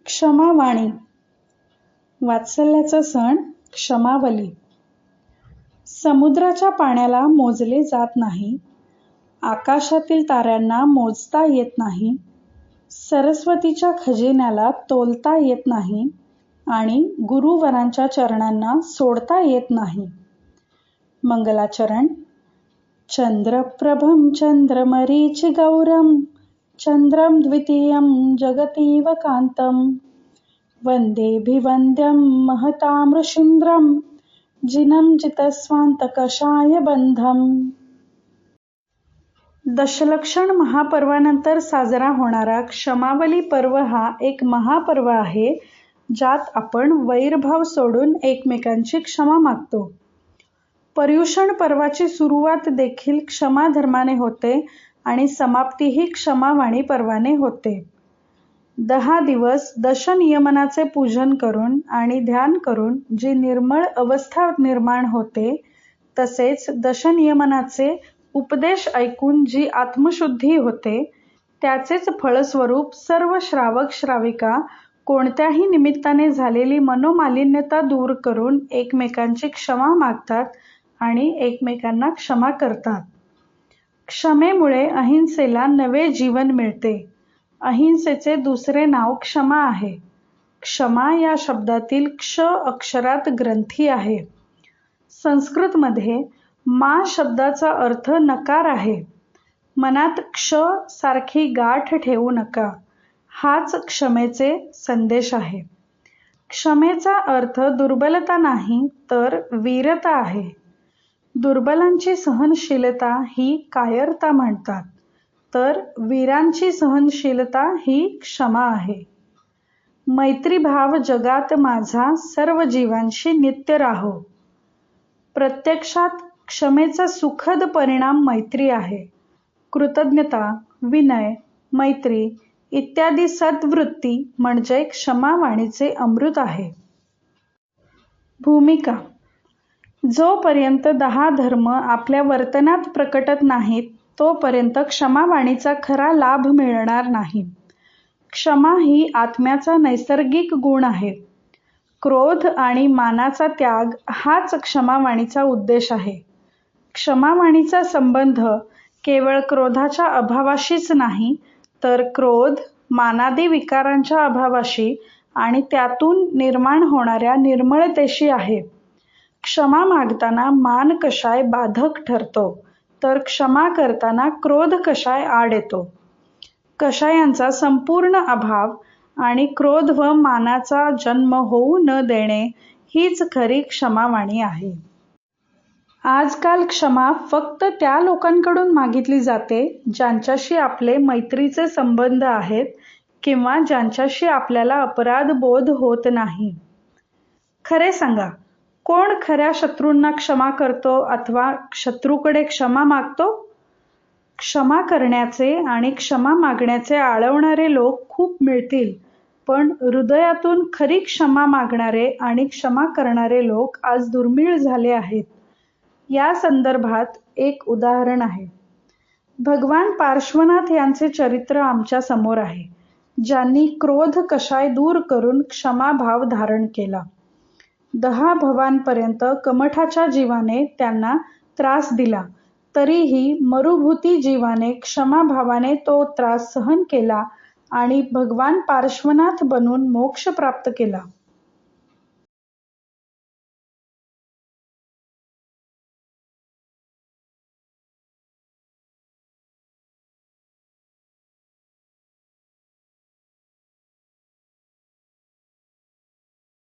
क्षमावाणी. वात्सल्याचा सण क्षमावली. समुद्राच्या पाण्याला मोजले जात नाही, आकाशातील ताऱ्यांना मोजता येत नाही, सरस्वतीच्या खजिन्याला तोलता येत नाही आणि गुरुवरांच्या चरणांना सोडता येत नाही. मंगलाचरण. चंद्रप्रभं चंद्रमरीचिगौरं चंद्रं द्वितीयं जगतीव कांतं वंदेभिवंद्यं महतामृषींद्रं जिनं जितस्वांतकषाय बंधं. दशलक्षण महापर्वानंतर साजरा होणारा क्षमावली पर्व हा एक महापर्व आहे, ज्यात आपण वैरभाव सोडून एकमेकांची क्षमा मागतो. पर्युषण पर्वाची सुरुवात देखील क्षमा धर्माने होते आणि समाप्तीही क्षमावाणी पर्वाने होते. 10 दिवस दशनियमनाचे पूजन करून आणि ध्यान करून जी निर्मळ अवस्था निर्माण होते, तसेच दशनियमनाचे उपदेश ऐकून जी आत्मशुद्धी होते, त्याचेच फळस्वरूप सर्व श्रावक श्राविका कोणत्याही निमित्ताने झालेली मनोमालिन्यता दूर करून एकमेकांची क्षमा मागतात आणि एकमेकांना क्षमा करतात. क्षमेमुळे अहिंसेला नवे जीवन मिळते. अहिंसेचे दुसरे नाव क्षमा आहे. क्षमा या शब्दातील क्ष अक्षरात ग्रंथी आहे. संस्कृतमध्ये मा शब्दाचा अर्थ नकार आहे. मनात क्ष सारखी गाठ ठेवू नका, हाच क्षमेचे संदेश आहे. क्षमेचा अर्थ दुर्बलता नाही, तर वीरता आहे. दुर्बलांची सहनशीलता ही कायरता म्हणतात, तर वीरांची सहनशीलता ही क्षमा आहे. मैत्रीभाव जगात माझा सर्व जीवांशी नित्य राहो. प्रत्यक्षात क्षमेचा सुखद परिणाम मैत्री आहे. कृतज्ञता, विनय, मैत्री इत्यादी सद्वृत्ती म्हणजे क्षमावाणीचे अमृत आहे. भूमिका. जोपर्यंत 10 धर्म आपल्या वर्तनात प्रकटत नाहीत, तोपर्यंत क्षमावाणीचा खरा लाभ मिळणार नाही. क्षमा ही आत्म्याचा नैसर्गिक गुण आहे. क्रोध आणि मानाचा त्याग हाच क्षमावाणीचा उद्देश आहे. क्षमावाणीचा संबंध केवळ क्रोधाच्या अभावाशीच नाही, तर क्रोध, मानादी विकारांच्या अभावाशी आणि त्यातून निर्माण होणाऱ्या निर्मळतेशी आहे. क्षमा मागताना मान कषाय बाधक ठरतो, तर क्षमा करताना क्रोध कषाय आड येतो. कषायांचा संपूर्ण अभाव आणि क्रोध व मानाचा जन्म होऊ न देणे हीच खरी क्षमावाणी आहे. आजकाल क्षमा फक्त त्या लोकांकडून मागितली जाते ज्यांच्याशी आपले मैत्रीचे संबंध आहेत किंवा ज्यांच्याशी आपल्याला अपराध बोध होत नाही. खरे सांगा, कोण खऱ्या शत्रूंना क्षमा करतो अथवा शत्रूकडे क्षमा मागतो? क्षमा करण्याचे आणि क्षमा मागण्याचे आळवणारे लोक खूप मिळतील, पण हृदयातून खरी क्षमा मागणारे आणि क्षमा करणारे लोक आज दुर्मिळ झाले आहेत. या संदर्भात एक उदाहरण आहे. भगवान पार्श्वनाथ यांचे चरित्र आमच्या समोर आहे, ज्यांनी क्रोध कषाय दूर करून क्षमाभाव धारण केला. 10 भवांपर्यंत कमठाच्या जीवाने त्यांना त्रास दिला, तरीही मरुभूती जीवाने क्षमाभावाने तो त्रास सहन केला आणि भगवान पार्श्वनाथ बनून मोक्ष प्राप्त केला.